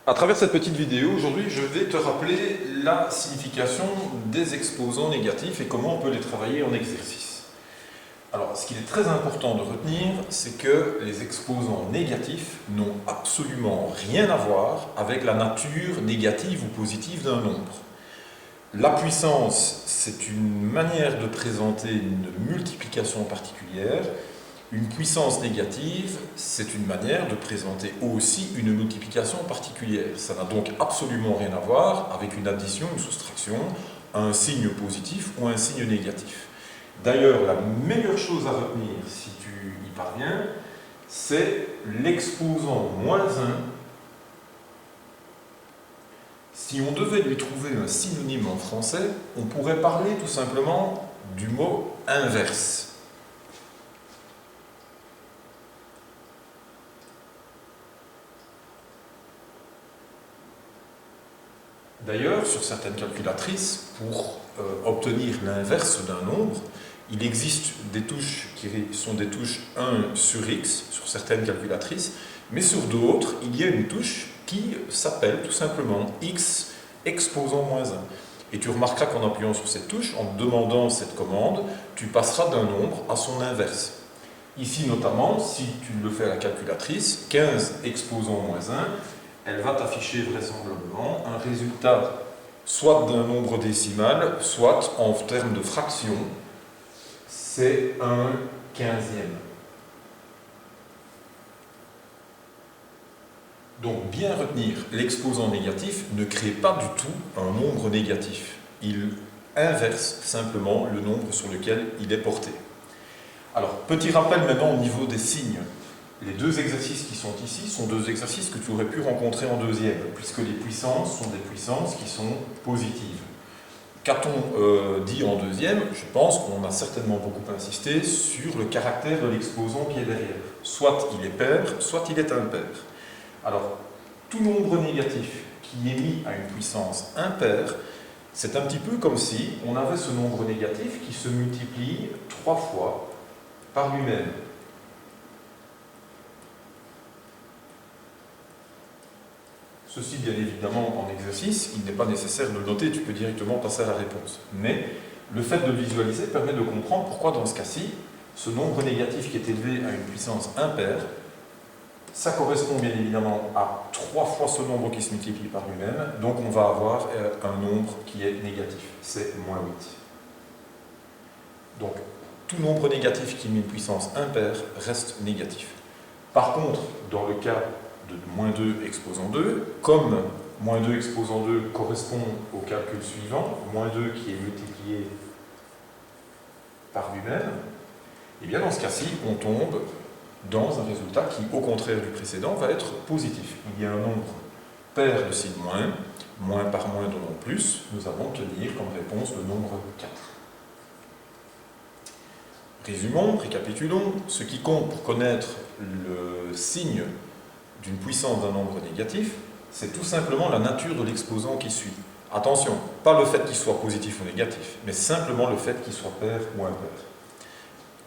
À travers cette petite vidéo, aujourd'hui, je vais te rappeler la signification des exposants négatifs et comment on peut les travailler en exercice. Alors, ce qu'il est très important de retenir, c'est que les exposants négatifs n'ont absolument rien à voir avec la nature négative ou positive d'un nombre. La puissance, c'est une manière de présenter une multiplication particulière. Une puissance négative, c'est une manière de présenter aussi une multiplication particulière. Ça n'a donc absolument rien à voir avec une addition, une soustraction, un signe positif ou un signe négatif. D'ailleurs, la meilleure chose à retenir, si tu y parviens, c'est l'exposant -1. Si on devait lui trouver un synonyme en français, on pourrait parler tout simplement du mot inverse. D'ailleurs, sur certaines calculatrices, pour obtenir l'inverse d'un nombre, il existe des touches qui sont des touches 1 sur x, sur certaines calculatrices, mais sur d'autres, il y a une touche qui s'appelle tout simplement x exposant -1. Et tu remarqueras qu'en appuyant sur cette touche, en demandant cette commande, tu passeras d'un nombre à son inverse. Ici notamment, si tu le fais à la calculatrice, 15 exposant -1, elle va t'afficher vraisemblablement un résultat soit d'un nombre décimal, soit en termes de fraction, c'est un 15e. Donc bien retenir, l'exposant négatif ne crée pas du tout un nombre négatif. Il inverse simplement le nombre sur lequel il est porté. Alors, petit rappel maintenant au niveau des signes. Les deux exercices qui sont ici sont deux exercices que tu aurais pu rencontrer en deuxième, puisque les puissances sont des puissances qui sont positives. Qu'a-t-on dit en deuxième? Je pense qu'on a certainement beaucoup insisté sur le caractère de l'exposant qui est derrière. Soit il est pair, soit il est impair. Alors, tout nombre négatif qui est mis à une puissance impaire, c'est un petit peu comme si on avait ce nombre négatif qui se multiplie 3 fois par lui-même. Ceci, bien évidemment, en exercice, il n'est pas nécessaire de le noter, tu peux directement passer à la réponse. Mais le fait de le visualiser permet de comprendre pourquoi, dans ce cas-ci, ce nombre négatif qui est élevé à une puissance impaire, ça correspond bien évidemment à 3 fois ce nombre qui se multiplie par lui-même, donc on va avoir un nombre qui est négatif, c'est -8. Donc, tout nombre négatif qui met une puissance impaire reste négatif. Par contre, dans le cas de -2 exposant 2, comme -2 exposant 2 correspond au calcul suivant, -2 qui est multiplié par lui-même, et bien dans ce cas-ci, on tombe dans un résultat qui, au contraire du précédent, va être positif. Il y a un nombre pair de signe moins, moins par moins donnant plus, nous allons obtenir comme réponse le nombre 4. Résumons, récapitulons, ce qui compte pour connaître le signe d'une puissance d'un nombre négatif, c'est tout simplement la nature de l'exposant qui suit. Attention, pas le fait qu'il soit positif ou négatif, mais simplement le fait qu'il soit pair ou impair.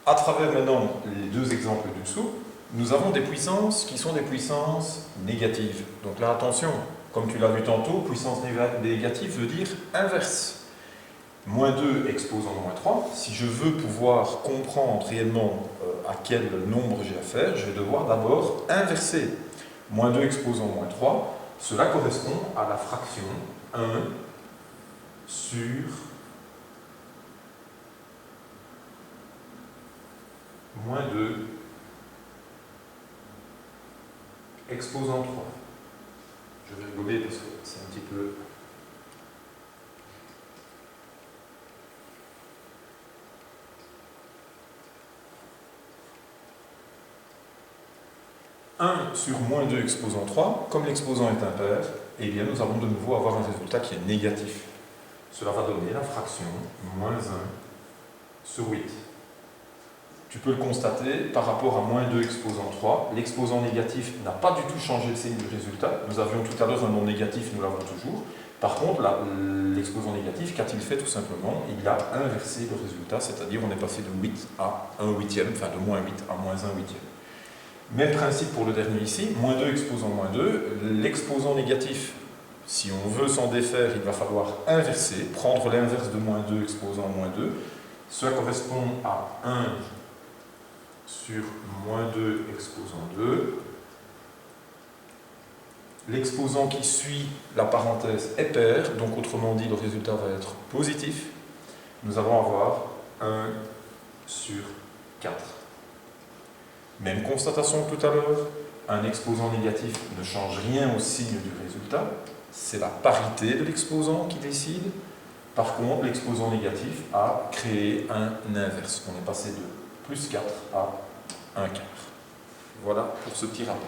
À travers maintenant les deux exemples du dessous, nous avons des puissances qui sont des puissances négatives. Donc là, attention, comme tu l'as vu tantôt, puissance négative veut dire inverse. -2 exposant -3, si je veux pouvoir comprendre réellement à quel nombre j'ai affaire, je vais devoir d'abord inverser. -2 exposant -3, cela correspond à la fraction 1 sur -2 exposant 3. Je vais rigoler parce que c'est un petit peu... sur -2 exposant 3, comme l'exposant est impair, eh bien nous allons de nouveau avoir un résultat qui est négatif. Cela va donner la fraction -1 sur 8. Tu peux le constater par rapport à -2 exposant 3, l'exposant négatif n'a pas du tout changé le signe du résultat. Nous avions tout à l'heure un nombre négatif, nous l'avons toujours. Par contre, l'exposant négatif, qu'a-t-il fait tout simplement? Il a inversé le résultat, c'est-à-dire on est passé de 8 à 1 huitième, enfin de -8 à -1 huitième. Même principe pour le dernier ici, moins 2 exposant moins 2. L'exposant négatif, si on veut s'en défaire, il va falloir inverser, prendre l'inverse de moins 2 exposant moins 2. Cela correspond à 1 sur moins 2 exposant 2. L'exposant qui suit la parenthèse est pair, donc autrement dit, le résultat va être positif. Nous allons avoir 1 sur 4. Même constatation que tout à l'heure, un exposant négatif ne change rien au signe du résultat, c'est la parité de l'exposant qui décide. Par contre, l'exposant négatif a créé un inverse. On est passé de plus 4 à 1 quart. Voilà pour ce petit rappel.